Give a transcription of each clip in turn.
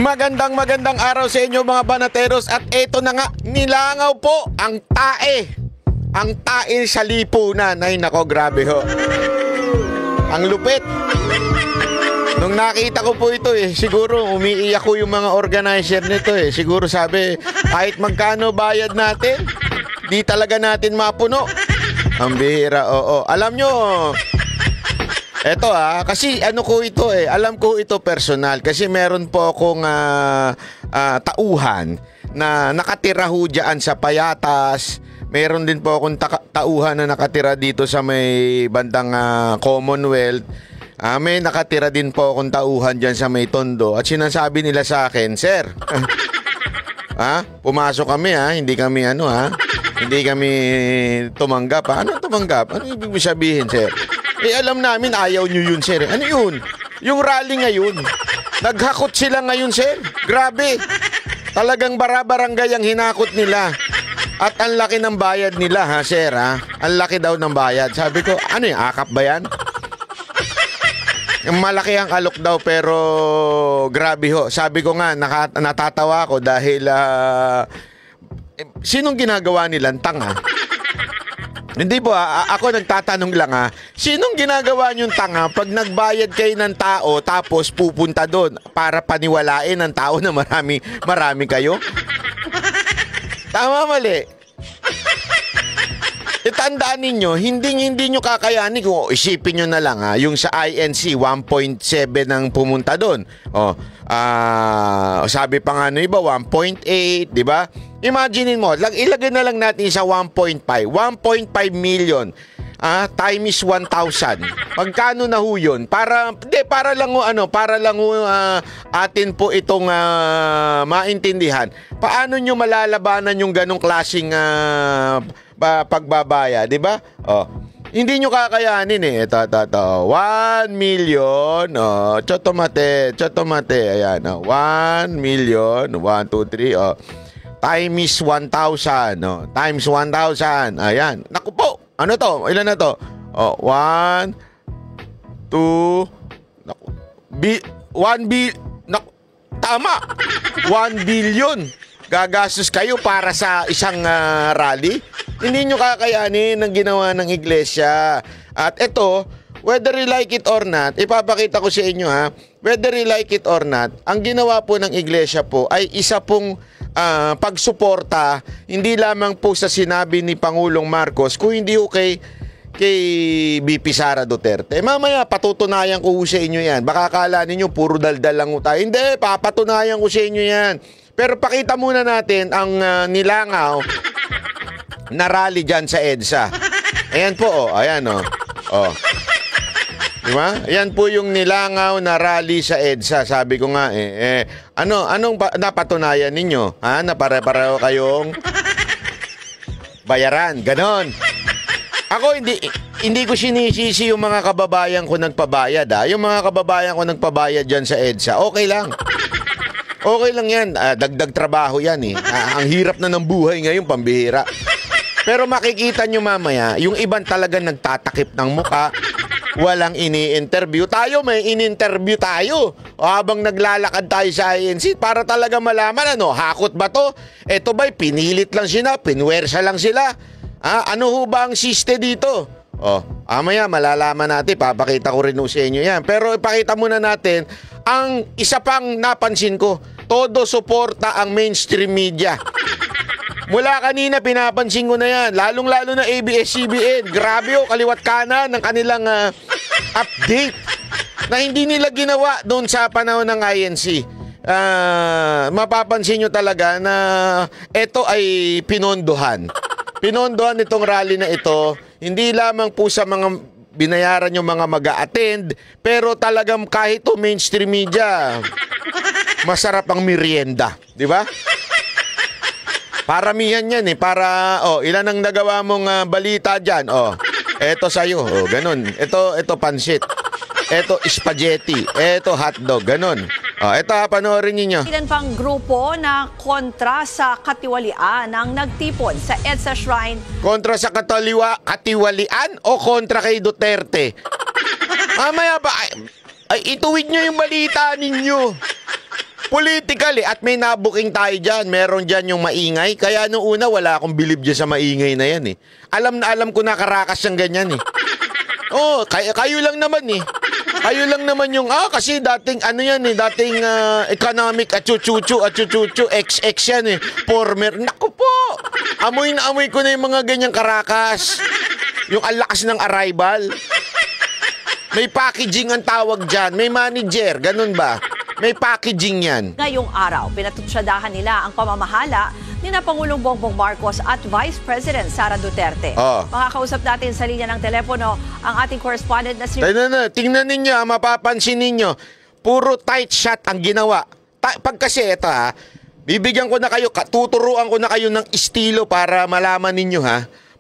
Magandang araw sa inyo mga banateros. At eto na nga, nilangaw po ang tae. Ang tae sa lipunan. Ay nako, grabe ho. Ang lupit. Nung nakita ko po ito siguro umiiyak ko yung mga organizer nito Siguro sabi, kahit magkano bayad natin, di talaga natin mapuno. Ang bihira, oo. Alam nyo, eto kasi ano ko ito alam ko ito personal kasi meron po akong tauhan na nakatira ho dyan sa Payatas. Meron din po akong tauhan na nakatira dito sa may bandang Commonwealth. May nakatira din po akong tauhan dyan sa may Tondo. At sinasabi nila sa akin, Sir, pumasok kami hindi kami hindi kami tumanggap. Ano tumanggap? Ano ibig sabihin, Sir? Alam namin ayaw nyo yun, Sir. Ano yun? Yung rally ngayon. Naghakot sila ngayon, Sir. Grabe. Talagang bara-barangay ang hinakot nila. At ang laki ng bayad nila, Sir, Ang laki daw ng bayad. Sabi ko, ano yung akap ba yan? Malaki ang alok daw, pero grabe ho. Sabi ko nga, natatawa ako dahil sinong ginagawa nilang tanga? Hindi po ako nagtatanong lang sinong ginagawa niyong tanga pag nagbayad kayo ng tao tapos pupunta doon para paniwalain ng tao na marami kayo? Tama, mali. Itandaan ninyo, hindi nyo kakayanin kung isipin nyo na lang yung sa INC 1.7 ang pumunta doon. Sabi pa nga iba 1.8, di ba? Imaginin mo, ilagay na lang natin sa 1.5 million times 1,000. Pagkano na ho yun? Para lang atin po itong maintindihan. Paano nyo malalabanan yung ganong klaseng pagbabaya, di ba? Hindi nyo kakayanin Ito. 1 million. Chotomate. Ayan. 1 million. 1, 2, 3. Times 1,000. Times 1,000. Ayan. Naku po. Ano to? Ilan na to? 1, 2. Naku. 1 naku. Tama. 1 billion. Gagastos kayo para sa isang rally. Hindi nyo kakayanin ang ginawa ng iglesia. At ito, whether you like it or not, ipapakita ko sa inyo whether you like it or not, ang ginawa po ng iglesia po ay isa pong pagsuporta, hindi lamang po sa sinabi ni Pangulong Marcos, kung hindi kay BP Sara Duterte. Mamaya, patutunayan ko sa inyo yan. Baka akala ninyo, puro daldal lang tayo. Hindi, papatunayan ko sa inyo yan. Pero pakita muna natin ang nilangaw na rally dyan sa EDSA. Ayan po, ayan diba? Ayan po yung nilangaw na rally sa EDSA. Sabi ko nga anong napatunayan ninyo? Na pare-pareho kayong bayaran, ganon. Ako hindi ko sinisisi yung mga kababayan ko nagpabayad Yung mga kababayan ko nagpabayad dyan sa EDSA, okay lang. Okay lang yan, dagdag trabaho yan ang hirap na ng buhay ngayon, pambihira. Pero makikita nyo mamaya, yung ibang talagang nagtatakip ng muka, walang ini-interview. Tayo, may in-interview tayo. Habang naglalakad tayo sa INC, para talaga malaman, hakot ba to? Eto ba'y pinilit lang sila, pinwersa lang sila? Ano ho ba ang siste dito? Mamaya malalaman natin, papakita ko rin sa inyo yan. Pero ipakita muna natin, ang isa pang napansin ko, todo suporta ang mainstream media. Mula kanina pinapansin ko na yan, lalong-lalo na ABS-CBN. Grabe kaliwat kanan ng kanilang update na hindi nila ginawa doon sa panahon ng INC. Mapapansin nyo talaga na ito ay pinondohan. Pinondohan itong rally na ito, hindi lamang po sa mga binayaran yung mga mag-a-attend, pero talagang kahit mainstream media, masarap ang merienda, di ba? Paramihan yan para ilan ang nagawa mong balita dyan. Eto sa'yo, ganun. Ito pansit. Eto spaghetti. Eto hotdog, ganun. Eto panoorin ninyo. Ilan pang grupo na kontra sa katiwalian ang nagtipon sa EDSA Shrine. Kontra sa katiwalian o kontra kay Duterte? Mamaya ba? Ay, ituwid nyo yung balita ninyo. Political eh. At may nabuking tayo dyan. Meron dyan yung maingay. Kaya nung una, wala akong bilib dyan sa maingay na yan eh. Alam na alam ko na karakas yung ganyan eh. Oh, kayo lang naman eh. Kayo lang naman yung, kasi dating, ano yan eh, dating economic at chuchuchu, XX yan eh. Former. Naku po! Amoy na amoy ko na yung mga ganyang karakas. Yung alakas ng arrival. May packaging ang tawag dyan. May manager. Ganun ba? May packaging yan. Ngayong araw, pinatutsadahan nila ang pamamahala ni na Pangulong Bongbong Marcos at Vice President Sara Duterte. Makakausap natin sa linya ng telepono ang ating correspondent na si... Tingnan ninyo, mapapansin ninyo. Puro tight shot ang ginawa. Pag kasi ito bibigyan ko na kayo, tuturuan ko na kayo ng estilo para malaman ninyo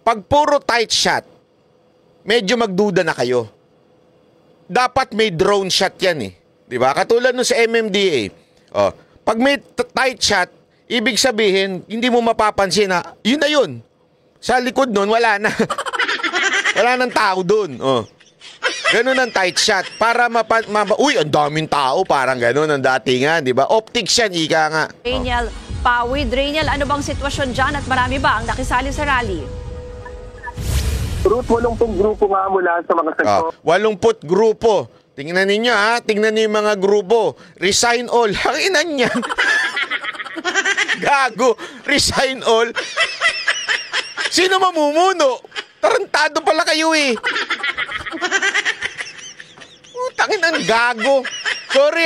Pag puro tight shot, medyo magduda na kayo. Dapat may drone shot yan eh. Diba? Katulad nun sa MMDA. Pag may tight shot, ibig sabihin, hindi mo mapapansin na, yun na yun. Sa likod nun, wala na. Wala nang tao dun. Ganun ang tight shot. Para uy, ang daming tao. Parang ganun ang datingan. Diba? Optics yan, ika nga. Raniel Pawid. Raniel, ano bang sitwasyon dyan at marami ba ang nakisali sa rally? Ruth, 80 grupo nga mula sa mga sektor. 80 grupo. Tingnan ninyo tingnan niyo yung mga grupo. Resign all. Hanginan yan. Gago. Resign all. Sino mamumuno? Tarantado pala kayo eh. Tangin ang gago. Sorry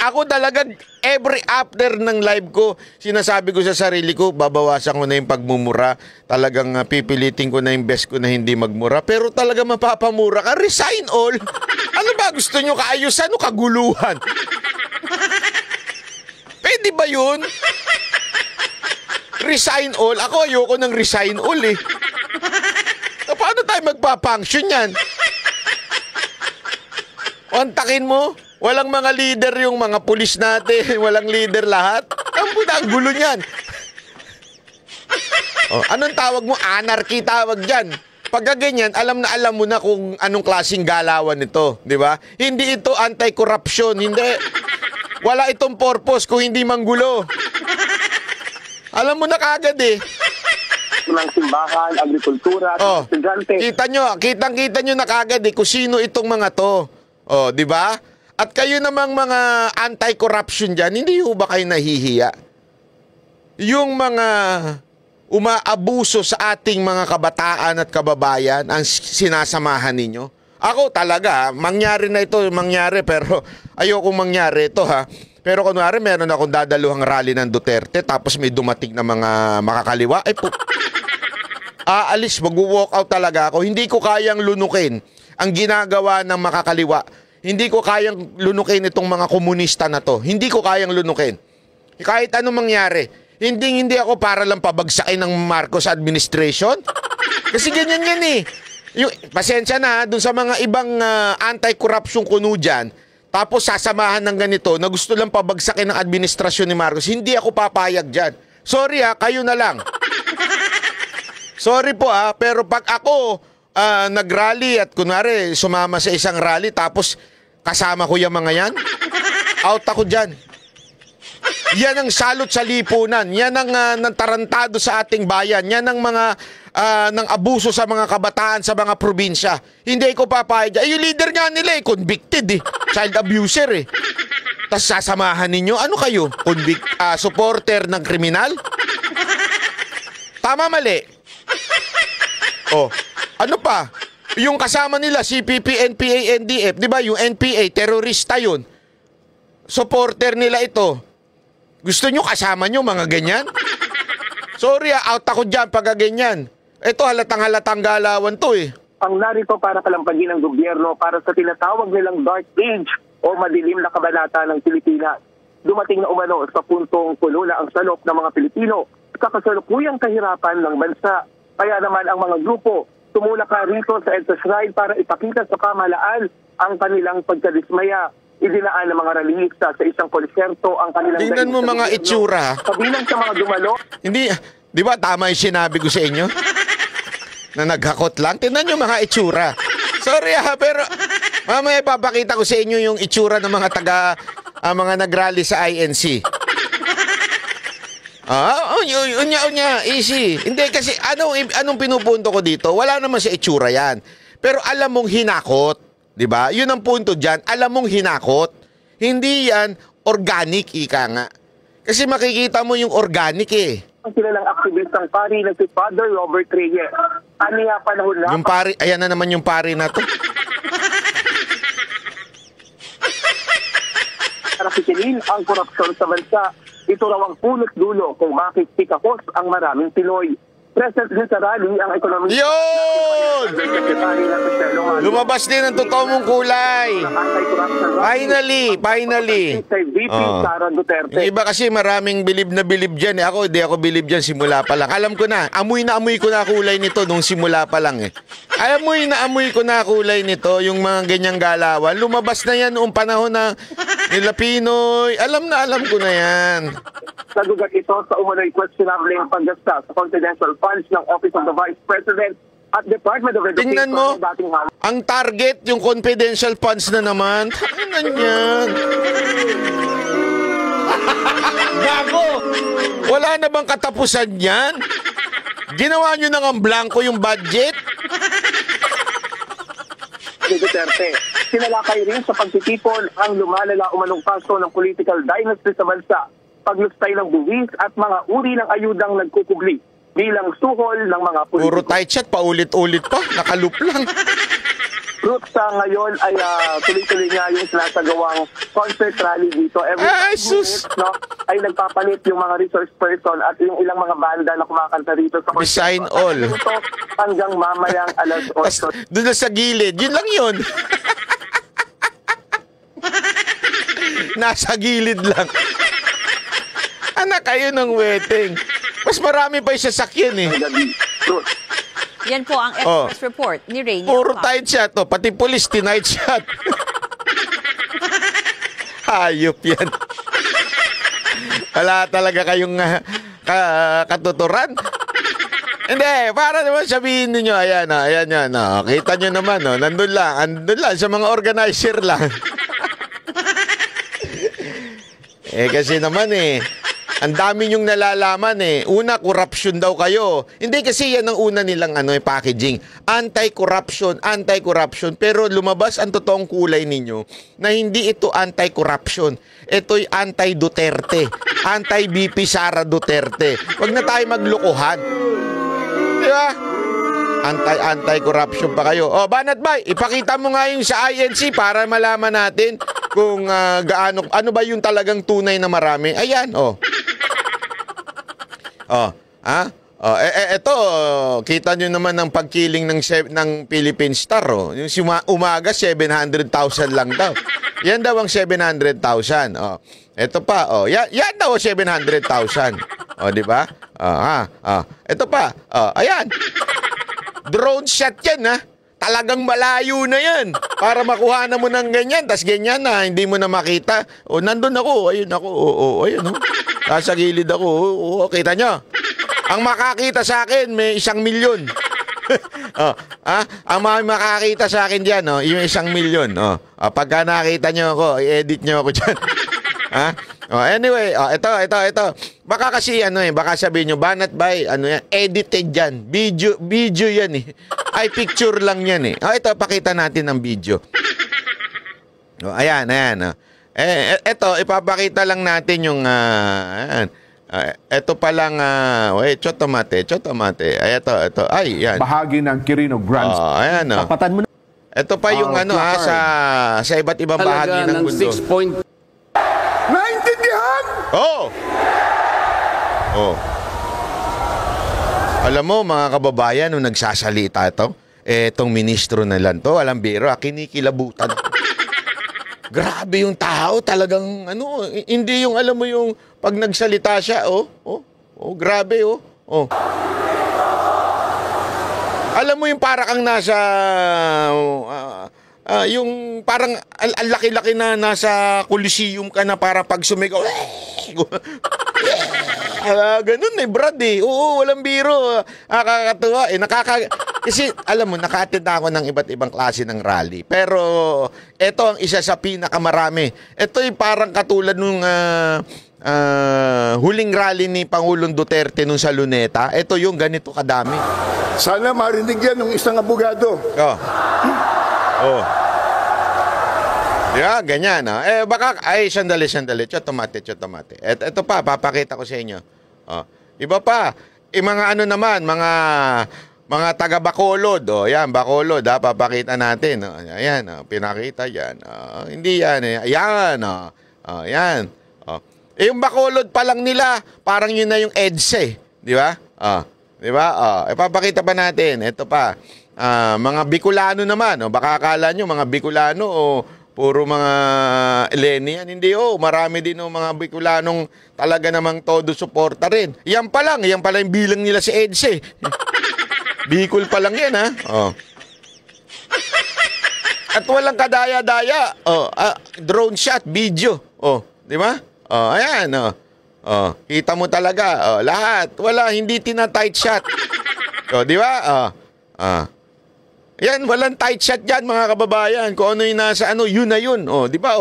ako talaga every after ng live ko, sinasabi ko sa sarili ko, babawasan ko na yung pagmumura. Talagang pipilitin ko na yung best ko na hindi magmura. Pero talaga mapapamura ka. Resign all. Ano ba gusto nyo? Kaayusan o kaguluhan? Pwede ba yun? Resign all? Ako ayoko ng resign all eh. Paano tayo magpapunction yan? Kontakin mo? Walang mga leader yung mga pulis natin. Walang leader lahat. Ang gulo niyan. Anong tawag mo? Anarchy tawag dyan. Pagka ganyan, alam na alam mo na kung anong klaseng galawan ito. Di ba? Hindi ito anti-corruption. Hindi. Wala itong purpose kung hindi manggulo. Alam mo na kagad eh. Ng simbahan, agrikultura, estudyante. Kitang-kita nyo na kagad eh kung sino itong mga to. Di ba? At kayo namang mga anti-corruption dyan, hindi ho ba kayo nahihiya? Yung mga umaabuso sa ating mga kabataan at kababayan ang sinasamahan ninyo. Ako talaga, mangyari na ito, pero ayoko mangyari ito Pero kunwari, meron akong dadaluhang rally ng Duterte, tapos may dumating na mga makakaliwa, aalis, mag-walk out talaga ako. Hindi ko kayang lunukin ang ginagawa ng makakaliwa. Hindi ko kayang lunukin itong mga komunista na to. Hindi ko kayang lunukin. Kahit anong mangyari. Hindi ako para lang pabagsakin ng Marcos administration. Kasi ganyan yan eh. Pasensya na dun sa mga ibang anti-corruption kuno dyan. Tapos sasamahan ng ganito na gusto lang pabagsakin ng administrasyon ni Marcos. Hindi ako papayag dyan. Sorry kayo na lang. Sorry po pero pag ako nag-rally at kunwari sumama sa isang rally tapos kasama ko yung mga yan, out ako dyan. Yan ang salot sa lipunan. Yan ang tarantado sa ating bayan. Yan ang mga ng abuso sa mga kabataan sa mga probinsya. Hindi ko papayag. Yung leader nga nila convicted child abuser Tapos sasamahan ninyo, ano kayo? Supporter ng kriminal? Tama, mali? Ano pa? Yung kasama nila, CPP, NPA, NDF, di ba? Yung NPA, terorista yun. Supporter nila ito. Gusto nyo kasama nyo mga ganyan? Sorry out ako dyan pag ganyan. Ito halatang galawan to Ang narito para kalampagin ng gobyerno para sa tinatawag nilang dark age o madilim na kabanata ng Pilipinas. Dumating na umano sa puntong pulo na ang salop ng mga Pilipino sa kasalukuyang kahirapan ng bansa. Kaya naman ang mga grupo tumulak rito sa EDSA Shrine para ipakita sa pamahalaan ang kanilang pagkadismaya. Idinaan ng mga rallyista sa isang konserto ang kanilang... Tingnan mo mga itsura. Kabilang sa mga dumalo. Hindi, di ba tama yung sinabi ko sa inyo? Na naghakot lang. Tingnan nyo mga itsura. Sorry pero mamaya papakita ko sa inyo yung itsura ng mga taga ang mga nagrally sa INC. Unya, easy. Hindi kasi anong pinupunto ko dito? Wala naman sa itsura yan. Pero alam mong hinakot, 'di ba? 'Yun ang punto diyan. Alam mong hinakot. Hindi yan organic, ika nga. Kasi makikita mo yung organic eh. Ang kilalang aktivistang pari na si Father Robert Reyes. Aniya panahon na. Yung pari, ayan na naman yung pari na to. Para pisilin ang korupsyon sa bansa. Ito raw ang punot dulo kung bakit tikakos ang maraming Pinoy. Present din sa rally ang ekonomiya. Yun! Lumabas din ang totoo mong kulay. Finally. Kay VP Sara Duterte. Yung iba kasi maraming bilib na bilib dyan. Ako, hindi ako bilib dyan simula pa lang. Alam ko na amoy ko na kulay nito nung simula pa lang eh. Amoy ko na kulay nito, yung mga ganyang galawan. Lumabas na yan noong panahon na nila Pinoy. Alam ko na yan. Nagugat ito sa umano'y questionable paggasta sa confidential funds ng Office of the Vice President at Department of Education. Tingnan mo, ang target, yung confidential funds na naman. Tingnan yan. Gago! Wala na bang katapusan yan? Ginawa nyo nang ang blanco yung budget? Duterte. Sinalakay rin sa pagtitipon ang lumalala umanong kaso ng political dynasty sa bansa, paglustay ng buwis at mga uri ng ayudang nagkukubli bilang suhol ng mga politiko. Puro tight chat, paulit-ulit pa, nakaloop lang. Group sa ngayon ay tuloy-tuloy nga yung sinasagawang concert rally dito. Every 5 minutes, no, ay nagpapalit yung mga resource person at yung ilang mga banda na kumakanta rito sa concert. Design all. Ito hanggang mamayang alas 8. Doon na sa gilid, yun lang yun. Nasa gilid lang. Anak kayo ng weteng. Mas marami pa yung sasakyan eh. Yan po ang express report ni Rainy. Puro tight shot to. Pati police, tinight shot. Hayop yan. Wala talaga kayong katuturan. Hindi, para naman sabihin ninyo, ayan yan. Kita nyo naman, nandun lang sa mga organizer lang. Kasi naman ang dami nyong nalalaman Una, corruption daw kayo. Hindi kasi yan ang una nilang packaging. Anti-corruption. Pero lumabas ang totoong kulay ninyo na hindi ito anti-corruption. Ito'y anti-Duterte. Anti-BP Sara Duterte. Huwag na tayo maglukuhan. Di ba? Anti-corruption pa kayo. Banat Bay, ipakita mo nga yung sa INC para malaman natin kung ano ba yung talagang tunay na marami. Ayan, Ito, kita nyo naman ang pagkiling ng Philippine Star. Yung umaga, 700,000 lang daw. Yan daw ang 700,000. Ito pa, yan daw 700,000. Di ba? Ito pa, ayan. Drone shot yan, Talagang malayo na yan. Para makuha na mo ng ganyan, tas ganyan na, hindi mo na makita. Nandun ako, ayun ako, ayun, nasa gilid ako, kita nyo. Ang makakita sa akin, may 1 milyon. Ang makakita sa akin dyan, yung 1 milyon. Pagka nakita nyo ako, i-edit nyo ako dyan. Anyway, ito. Baka kasi baka sabihin nyo, Banat Bay, yan, edited yan. Video yan Ay, picture lang yan ito, pakita natin ang video. Ayan. Ito, ipapakita lang natin yung, ayan. Ito pa lang, chotomate. Ay, ito. Ay, yan. Bahagi ng Quirino Grants. Ayan, Tapatan mo na. Ito pa yung sa iba't ibang bahagi ng mundo. Naintindihan? Alam mo, mga kababayan, nung nagsasalita itong ministro na lang to, alam biro, kinikilabutan. Grabe yung tao, talagang, hindi yung, alam mo yung, pag nagsalita siya, grabe, Alam mo yung para kang nasa, yung parang, ang laki-laki na nasa Coliseum ka na para pag sumigaw, ganun Brad Oo, walang biro. Kakatuwa Kasi, alam mo, naka-attend ako ng iba't ibang klase ng rally. Pero, ito ang isa sa pinakamarami. Ito yung parang katulad nung huling rally ni Pangulong Duterte nung sa Luneta. Ito yung ganito kadami. Sana marinig yan ng isang abogado. Oh. Yeah, ganyan. Baka, sandali. Chotomate. Ito pa, papakita ko sa inyo. Iba pa. Mga ano naman, mga taga Bacolod, yan, Bacolod, papakita natin. Ayan, pinakita yan. Hindi yan, ayan, yan. Yung Bacolod pa lang nila, parang yun na yung EDSA, di ba? Di ba? Ipapakita pa natin. Ito pa, mga Bicolano naman, baka akala nyo, mga Bicolano, puro mga Elenian. Hindi, marami din mga Bicolanong talaga namang todo suporta rin. Yan pa lang yung bilang nila si EDSA. Bicol pa lang yan, ha? At walang kadaya-daya. Drone shot, video. Di ba? Ayan, kita mo talaga. Lahat. Wala, hindi tina-tight shot. Di ba? Yan, walang tight shot dyan, mga kababayan. Kung ano yung nasa yun na yun. Di ba?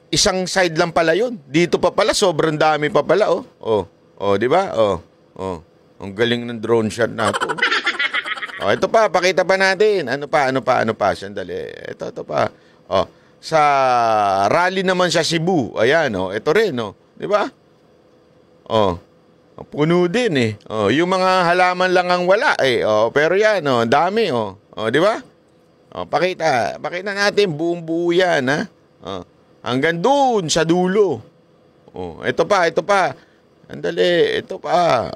Isang side lang pala yun. Dito pa pala, sobrang dami pa pala. Di ba? Ang galing ng drone shot na ito. Ito pa, pakita pa natin. Ano pa? Sandali. Ito pa. Sa rally naman sa Cebu. Ayan, ito rin, di ba? Puno din, yung mga halaman lang ang wala, pero yan, dami, di ba? Pakita natin, buong-buo yan, ha? Hanggang doon, sa dulo. Ito pa. Andali, ito pa.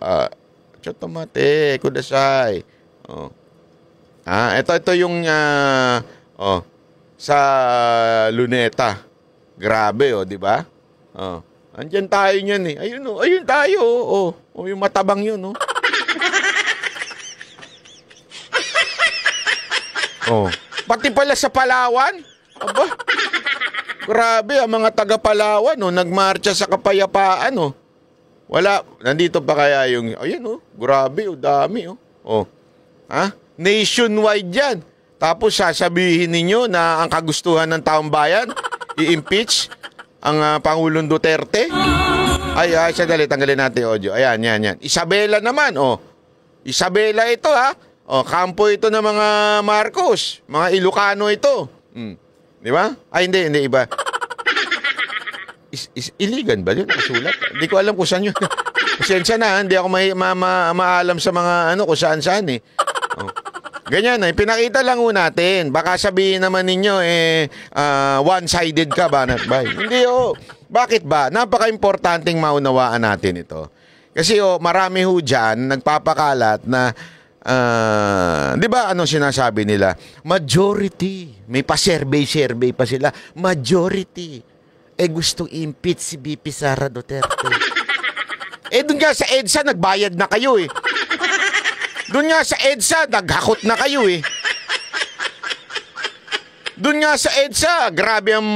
Chotomate, kudasay. Ito yung, sa Luneta. Grabe, di ba? Andyan tayo niyan, ayun tayo, yung matabang yun, Pati pala sa Palawan, aba, grabe, ang mga taga Palawan, nagmarcha sa kapayapaan, wala, nandito pa kaya yung, grabe, dami, nationwide yan. Tapos sasabihin ninyo na ang kagustuhan ng taong bayan, i-impeach ang Pangulong Duterte. Sandali, tanggalin natin yung audio. Ayan, yan. Isabela naman, Isabela ito, ha? Kampo ito ng mga Marcos. Mga Ilocano ito. Di ba? Hindi, iba. Iligan ba yun? Nakasulat? Hindi ko alam kung saan yun. Pasensya na, hindi ako maalam sa mga kung saan-saan, Ganyan, pinakita lang natin. Baka sabihin naman ninyo, one-sided ka, Banat Bay. Hindi, Bakit ba? Napaka-importanting maunawaan natin ito. Kasi, marami dyan, nagpapakalat na, di ba, sinasabi nila? Majority. May pa-survey pa sila. Majority. Gustong impeach si BP Sara Duterte. Doon nga sa EDSA, nagbayad na kayo, Doon nga sa EDSA, naghakot na kayo, Doon nga sa EDSA, grabe ang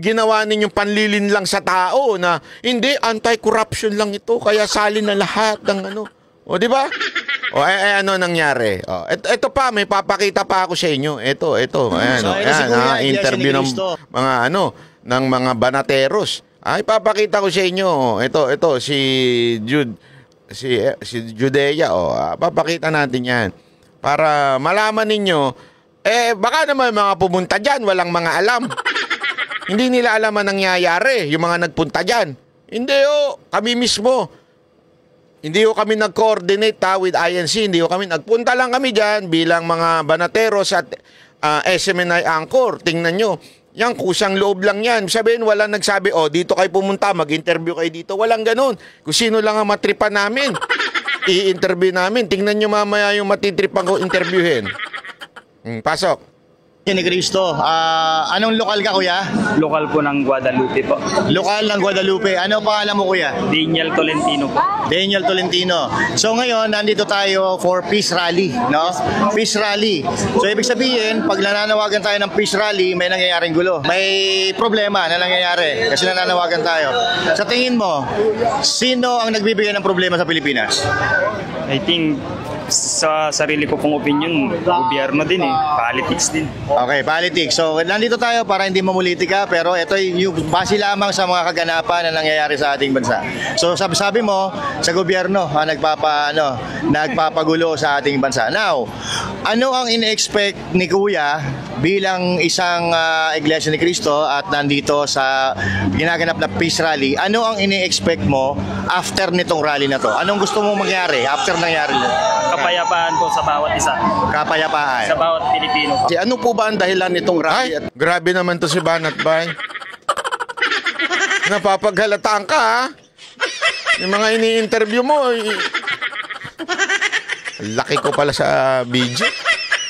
ginawa ninyong panlilin lang sa tao na hindi, anti-corruption lang ito, kaya salin na lahat ng di ba? Ano nangyari? Ito pa, may papakita pa ako sa inyo. Ito. Ayan, interview ng mga ng mga banateros. Ipapakita ko sa inyo. Ito, si Judea, papakita natin yan para malaman ninyo, baka naman mga pumunta dyan, walang mga alam. Hindi nila alam ang nangyayari, yung mga nagpunta dyan. Hindi, kami mismo. Hindi kami nag-coordinate with INC, hindi kami nagpunta lang kami dyan bilang mga banateros at SMNI Anchor. Tingnan nyo, yan, kusang loob lang yan. Sabihin, walang nagsabi, dito kayo pumunta, mag-interview kayo dito. Walang ganun. Kung sino lang ang matripan namin, i-interview namin. Tingnan nyo mamaya yung matitripan ko interviewin. Pasok. Ni Cristo, anong lokal ka, kuya? Lokal po ng Guadalupe po. Lokal ng Guadalupe. Ano pangalan mo, kuya? Daniel Tolentino po. Daniel Tolentino. So ngayon, nandito tayo for peace rally, no? Peace rally. So ibig sabihin, pag nananawagan tayo ng peace rally, may nangyayaring gulo. May problema na nangyayari kasi nananawagan tayo. Sa tingin mo, sino ang nagbibigay ng problema sa Pilipinas? I think Sa sarili ko pong opinion, gobyerno din politics din. Okay, politics. So, nandito tayo para hindi mamulitika, pero ito yung base lamang sa mga kaganapan na nangyayari sa ating bansa. So, sabi mo, sa gobyerno, nagpapagulo sa ating bansa. Now, ano ang ine-expect ni Kuya bilang isang Iglesia ni Cristo at nandito sa ginaganap na peace rally? Ano ang ine-expect mo after nitong rally na to? Anong gusto mong mangyari after nangyari nito? Kapayapaan po sa bawat isa. Kapayapaan. Sa bawat Pilipino po. Ano po ba ang dahilan nitong rally? Ay, grabe naman to si Banat Bay. Napapaghalataan ka, ha? Yung mga ini-interview mo, laki ko pala sa video.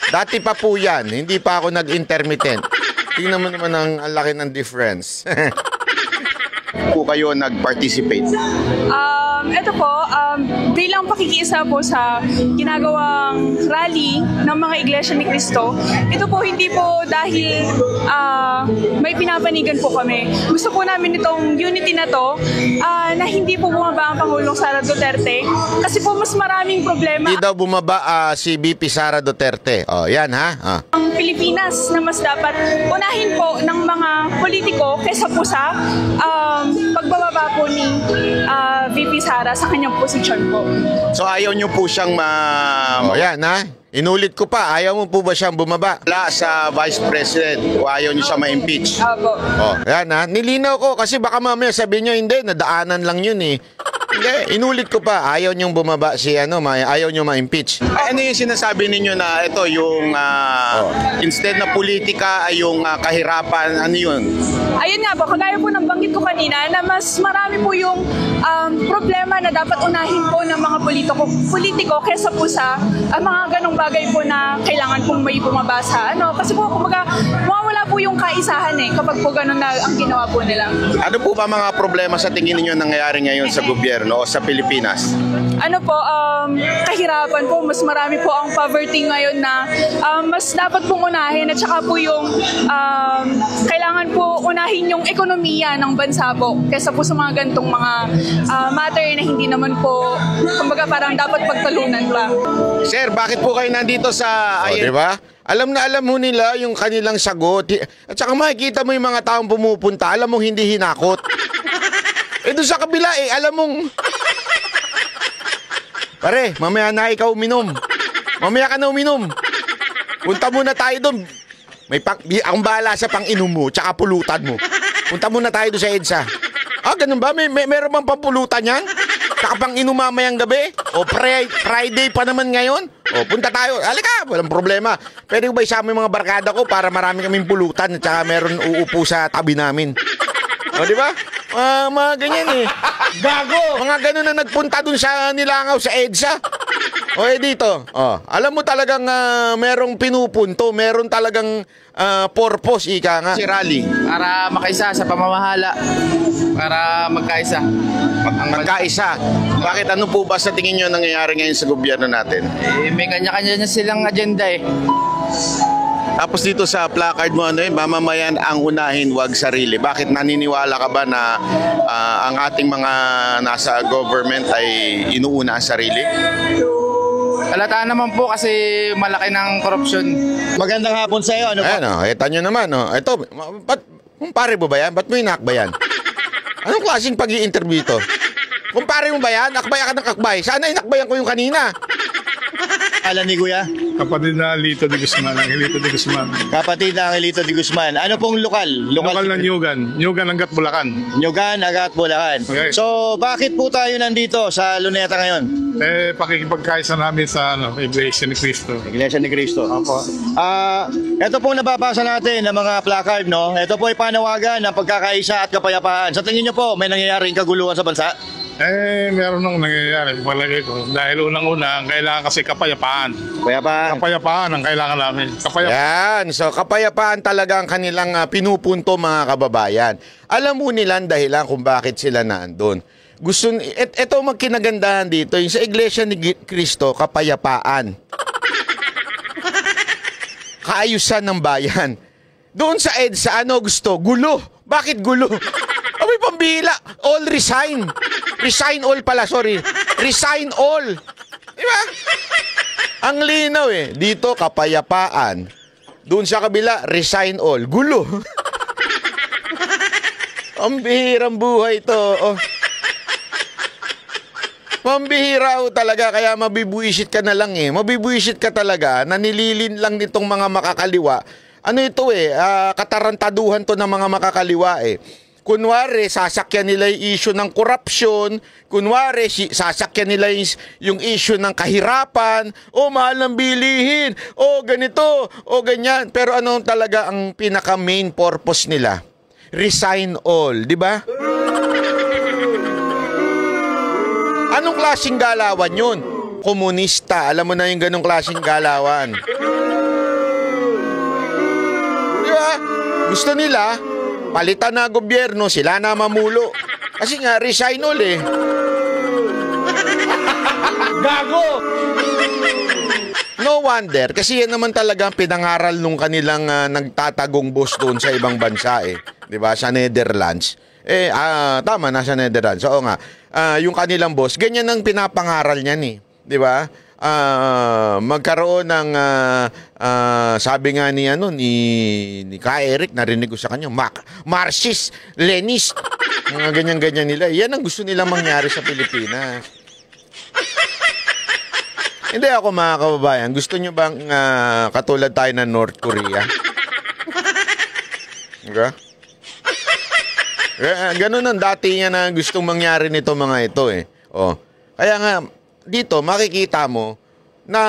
Dati pa po yan, hindi pa ako nag-intermittent. Tingnan mo naman ang laki ng difference. Po kayo nag-participate? Ito po, bilang pakikiisa po sa ginagawang rally ng mga Iglesia ni Cristo, ito po hindi po dahil may pinapanigan po kami. Gusto po namin itong unity na to na hindi po bumaba ang Pangulong Sara Duterte kasi po mas maraming problema. Hindi daw bumaba si VP Sara Duterte. Oh, yan ha? Ang Pilipinas na mas dapat unahin po ng mga politiko kaysa po sa pagbababa po ni VP Sara sa kanyang posisyon po. So ayaw nyo po siyang yan ha? Inulit ko pa, ayaw mo po ba siyang bumaba? Wala sa Vice President o ayaw nyo siya ma-impeach? Opo. Oh, yan ha? Nilinaw ko kasi baka mamaya sabihin nyo, hindi, nadaanan lang yun eh. Hindi, inulit ko pa, ayaw nyong bumaba si ayaw nyo ma-impeach. Ano yung sinasabi ninyo na ito, yung instead na politika ay yung kahirapan, ano yun? Ayun nga po, kagaya po ng banggit ko kanina na mas marami po yung problema na dapat unahin po ng mga politiko kesa po sa mga ganong bagay po na kailangan pong may bumabasa. Kasi po, kumbaga, mawawala po yung kaisahan kapag po ganon na ang ginawa po nila. Ano po ba mga problema sa tingin ninyo nangyayari ngayon sa gobyerno o sa Pilipinas? Ano po, kahirapan po, mas marami po ang poverty ngayon na mas dapat pong unahin at saka po yung kailangan po unahin yung ekonomiya ng bansa po kaysa po sa mga gantong mga matter na hindi naman po, kumbaga parang dapat pagtalunan pa. Sir, bakit po kayo nandito sa di ba? Alam na alam mo nila yung kanilang sagot. At saka makikita mo yung mga taong pumupunta, alam mong hindi hinakot. Doon sa kabila alam mong pare, mamaya na ikaw uminom. Mamaya ka na uminom. Punta muna tayo doon. Akong bahala sa pang-inom mo, tsaka pulutan mo. Punta muna tayo doon sa EDSA. Ganun ba? Meron bang pampulutan yan? Tsaka pang-inom mamayang gabi? O Friday pa naman ngayon? O punta tayo. Halika, walang problema. Pwede ko ba isama yung mga barkada ko para marami kaming pulutan at tsaka meron uupo sa tabi namin? O, di ba? Mga ganyan Gago! Mga ganun na nagpunta dun sa nilangaw sa EDSA. O dito, alam mo talagang merong pinupunto, meron talagang purpose, ika nga. Si rally. Para makaisa sa pamamahala. Para magkaisa. Magkaisa. Bakit ano po ba sa tingin nyo nangyayari ngayon sa gobyerno natin? May kanya-kanya na silang agenda Tapos dito sa placard mo, mamamayan ang unahin, wag sarili. Bakit naniniwala ka ba na ang ating mga nasa government ay inuuna ang sarili? Halata naman po kasi malaki ng korupsyon. Magandang hapon sa iyo. Ano po? Kita nyo naman. Ito, kumpare mo ba yan? Ba't mo inakba yan? Anong klaseng pag-i-interview ito? Kumpare mo ba yan? Akbaya ka ng akbay. Sana inakbayan ko yung kanina. Alam ni Kuya? Kapatid na Lito de Guzman, Angelito de Guzman. Kapatid na Angelito de Guzman. Ano pong lokal? Lokal na Nyugan hanggat Bulacan. Nyugan, Agat, Bulacan. Okay. So, bakit po tayo nandito sa Luneta ngayon? Pakikipagkaisa namin sa Iglesia ni Cristo. Iglesia ni Cristo. Opo. Ito pong nababasa natin ng mga placard, no? Ito po ay panawagan ng pagkakaisa at kapayapaan. Sa tingin niyo po, may nangyayaring kaguluhan sa bansa? Meron nang nangyayari, palagay ko. Dahil unang-una, ang kailangan kasi kapayapaan. Kapayapaan ang kailangan namin. Yan. So, kapayapaan talaga ang kanilang pinupunto, mga kababayan. Alam mo nila ang dahilan kung bakit sila naandun. Ito magkinagandahan dito. Yung sa Iglesia ni Cristo, kapayapaan. Kaayusan ng bayan. Doon sa EDSA, ano gusto? Gulo. Bakit gulo? May pambihila. All resign. Resign all pala, sorry. Resign all. Diba? Ang linaw eh. Dito, kapayapaan. Doon sa kabila, resign all. Gulo. Ang bihirang buhay to. Oh. Mambihira ho talaga, kaya mabibuisit ka na lang eh. Mabibuisit ka talaga, nanililin lang nitong mga makakaliwa. Ano ito eh, katarantaduhan to ng mga makakaliwa eh. Kunwari, sasakyan nila yung issue ng korupsyon. Kunwari, sasakyan nila yung issue ng kahirapan. O, mahal ng bilihin. O, ganito. O, ganyan. Pero ano talaga ang pinaka-main purpose nila? Resign all. Di ba? Anong klaseng galawan yun? Komunista. Alam mo na yung ganong klaseng galawan. Di ba? Gusto nila, palitan na gobyerno, sila na mamulo. Kasi nga, resign all eh. Gago! No wonder, kasi yan naman talaga ang pinangaral nung kanilang nagtatagong boss doon sa ibang bansa eh. Diba? Sa Netherlands. Tama, nasa Netherlands. Oo nga. Yung kanilang boss, ganyan ang pinapangaral niyan eh. Diba? Magkaroon ng sabi nga ni Ka Eric, narinig ko sa kanya, Marxist, Leninist, mga ganyan-ganyan nila. Yan ang gusto nilang mangyari sa Pilipinas. Hindi ako, mga kababayan, gusto nyo bang katulad tayo ng North Korea? Okay? Ganun ang dati niya na gustong mangyari nito mga ito eh. Oh. Kaya nga, dito makikita mo na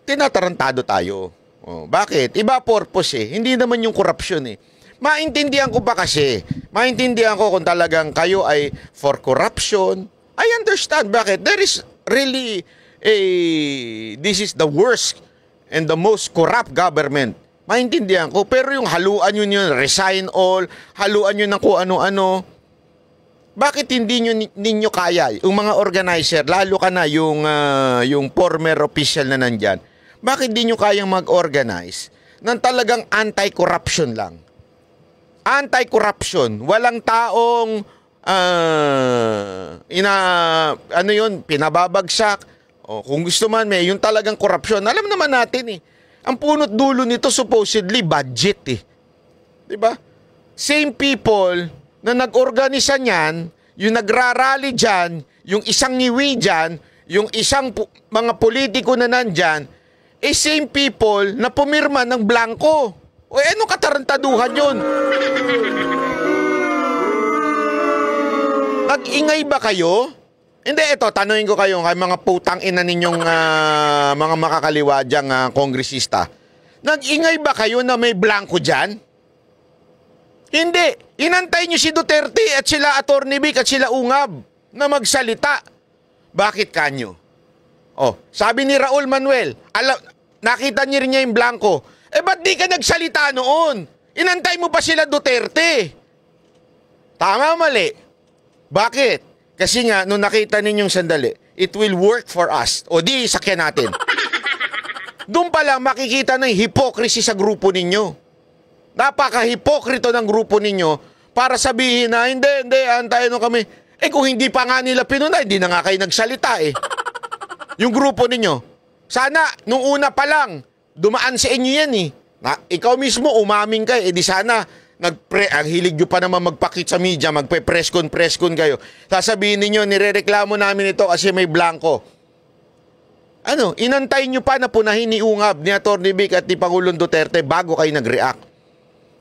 tinatarantado tayo. Oh, bakit? Iba purpose eh. Hindi naman yung korupsyon eh. Maintindihan ko pa kasi. Maintindihan ko kung talagang kayo ay for corruption. I understand. Bakit? There is really this is the worst and the most corrupt government. Maintindihan ko. Pero yung haluan yun, resign all, haluan yun ng kung ano-ano. Bakit hindi ninyo kaya, yung mga organizer, lalo ka na yung former official na nandyan, bakit hindi nyo kayang mag-organize ng talagang anti-corruption lang? Anti-corruption. Walang taong, pinababagsak. O, kung gusto man yung talagang korupsyon. Alam naman natin eh. Ang punot dulo nito supposedly budget eh. Diba? Same people na nag-organisa niyan, yung nagrarally dyan, yung isang ngiwi dyan, yung isang mga politiko na nandyan, same people na pumirma ng blanco. O anong katarantaduhan yun? Nag-ingay ba kayo? Hindi, ito, tanungin ko kayo, kay mga putang ina ninyong mga makakaliwa dyang kongresista. Nag-ingay ba kayo na may blanco dyan? Hindi. Inantay nyo si Duterte at sila Atty. Vic at sila Ungab na magsalita. Bakit kanyo? Oh, sabi ni Raul Manuel, nakita niyo rin niya yung blanco. Ba't di ka nagsalita noon? Inantay mo pa sila Duterte. Tama, mali. Bakit? Kasi nga, nung nakita ninyong sandali, it will work for us. O di, sakyan natin. Doon pa lang makikita ng hypocrisy sa grupo ninyo. Napaka-hipokrito ng grupo ninyo para sabihin na, hindi, antayin nyo kami. Kung hindi pa nga nila pinunay, hindi na nga kayo nagsalita eh. Yung grupo ninyo. Sana, nung una pa lang, dumaan sa inyo yan eh. Ikaw mismo, umaming ka di sana, ang hilig nyo pa naman magpakit sa media, magpe-press con kayo. Sasabihin ninyo, nirereklamo namin ito kasi may blanco. Ano, inantay nyo pa na punahin ni Ungab, ni Atty. Vic at ni Pangulong Duterte bago kayo nag-react.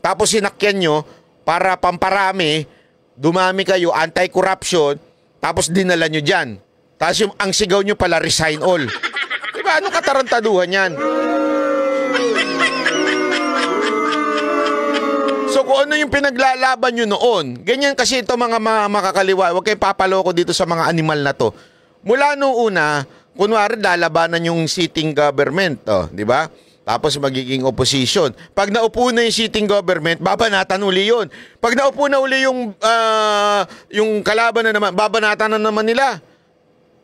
Tapos sinakyan nyo para pamparami, dumami kayo, anti-corruption, tapos dinala nyo dyan. Tapos ang sigaw nyo pala, resign all. Diba, anong katarantaduhan yan? So kung ano yung pinaglalaban nyo noon, ganyan kasi ito mga makakaliwa, huwag kayo papaloko dito sa mga animal na to. Mula noong una, kunwari lalabanan yung sitting government, di ba? Tapos magiging opposition. Pag naupo na yung sitting government, babanatan uli yun. Pag naupo na uli yung kalaban na naman, babanatan na naman nila.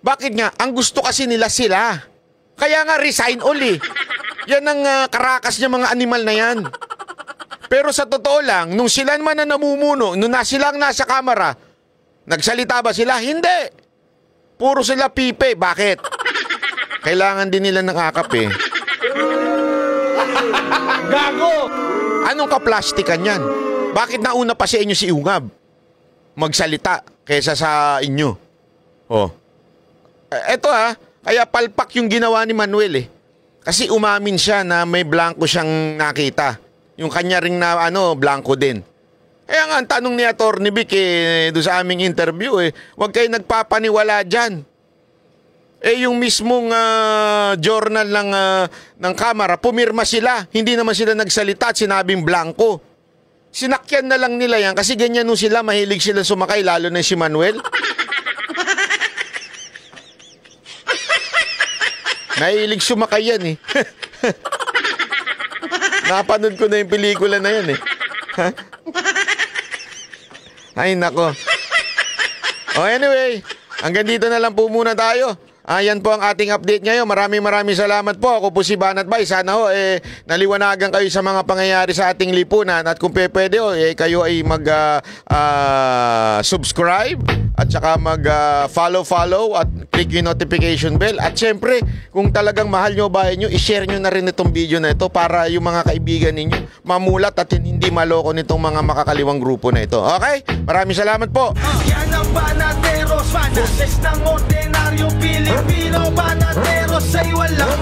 Bakit nga? Ang gusto kasi nila sila. Kaya nga resign uli. Yan ang karakas niya mga animal na yan. Pero sa totoo lang, nung sila naman na namumuno, nung silang nasa kamera, nagsalita ba sila? Hindi. Puro sila pipe. Bakit? Kailangan din nila ng akap eh. Gago! Anong kaplastikan yan? Bakit nauna pa sa inyo si Ungab magsalita kaysa sa inyo? Oh. Eto kaya palpak yung ginawa ni Manuel eh. Kasi umamin siya na may blanco siyang nakita. Yung kanya ring na blanco din. Kaya nga ang tanong ni Atty. Vic doon sa aming interview huwag kayo nagpapaniwala dyan. Yung mismong journal ng Kamara, pumirma sila. Hindi naman sila nagsalita at sinabing blanco. Sinakyan na lang nila yan kasi ganyan nung sila, mahilig sila sumakay, lalo na si Manuel. Mahilig sumakay yan eh. Napanood ko na yung pelikula na yan eh. Ay nako. Anyway, hanggang dito na lang po muna tayo. Yan po ang ating update ngayon. Maraming salamat po. Ako po si Banat Bay. Sana naliwanagan kayo sa mga pangyayari sa ating lipunan. At kung pwede kayo ay mag-subscribe at saka mag-follow at click yung notification bell. At syempre, kung talagang mahal nyo bahay nyo, i-share nyo na rin itong video na ito para yung mga kaibigan ninyo mamulat at hindi maloko nitong mga makakaliwang grupo na ito. Okay? Maraming salamat po. Yan ang Banateros, boses ng ordinaryong Pilipino. Banateros ay walang